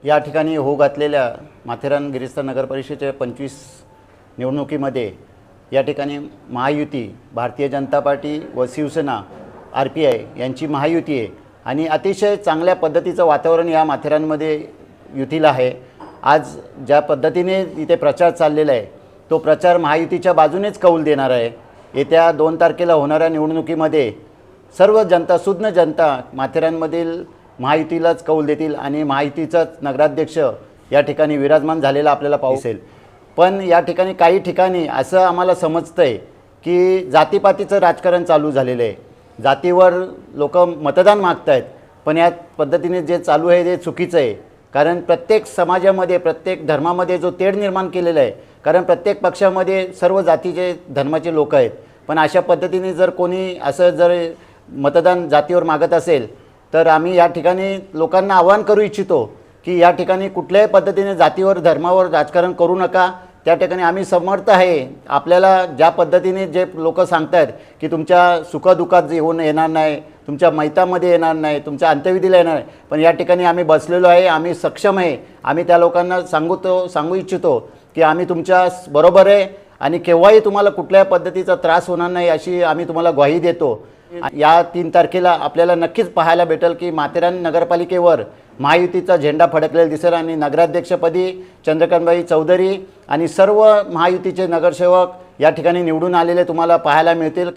या ठिकाणी हो घातलेल्या माथेरान गिरीस्तान नगर परिषदेच्या 25 निवडणुकीमध्ये या ठिकाणी महायुती, भारतीय जनता पार्टी व शिवसेना RPI यांची महायुती आहे आणि अतिशय चांगल्या पद्धतीचं वातावरण या माथेरानमध्ये युतीला आहे। आज ज्या पद्धतीने इथे प्रचार चाललेला आहे तो प्रचार महायुतीच्या बाजूनेच कौल देणार आहे। येत्या 2 तारखेला होणाऱ्या निवडणुकीमध्ये सर्व जनता, सुज्ञ जनता माथेरानमधील महायुतीलाच कौल देतील आणि महायुतीचाच नगराध्यक्ष या ठिकाणी विराजमान झालेला आपल्याला पाहू असेल। पण या ठिकाणी काही ठिकाणी असं आम्हाला समजतंय की जातीपातीचं राजकारण चालू झालेलं आहे। जातीवर लोक मतदान मागतायत, पण या पद्धतीने जे चालू आहे ते चुकीचं आहे। कारण प्रत्येक समाजामध्ये, प्रत्येक धर्मामध्ये जो तेढ निर्माण केलेला आहे, कारण प्रत्येक पक्षामध्ये सर्व जातीचे धर्माचे लोक आहेत, पण अशा पद्धतीने जर कोणी असं जर मतदान जातीवर मागत असेल तर आम्ही या ठिकाणी लोकांना आवाहन करू इच्छितो की या ठिकाणी कुठल्याही पद्धतीने जातीवर, धर्मावर राजकारण करू नका। त्या ठिकाणी आम्ही समर्थ आहे। आपल्याला ज्या पद्धतीने जे लोक सांगतात की तुमच्या सुखदुःखात येऊन येणार नाही, तुमच्या मैतामध्ये येणार नाही, तुमच्या अंत्यविधीला येणार नाही, पण या ठिकाणी आम्ही बसलेलो आहे, आम्ही सक्षम आहे। आम्ही त्या लोकांना सांगू इच्छितो की आम्ही तुमच्या बरोबर आहे आणि केव्हाही तुम्हाला कुठल्या पद्धतीचा त्रास होणार नाही अशी आम्ही तुम्हाला ग्वाही देतो। या 3 तारखेला आपल्याला नक्कीच पाहायला भेटेल की माथेरान नगरपालिकेवर महायुतीचा झेंडा फडकलेला दिसेल आणि नगराध्यक्षपदी चंद्रकांतबाई चौधरी आणि सर्व महायुतीचे नगरसेवक या ठिकाणी निवडून आलेले तुम्हाला पाहायला मिळतील।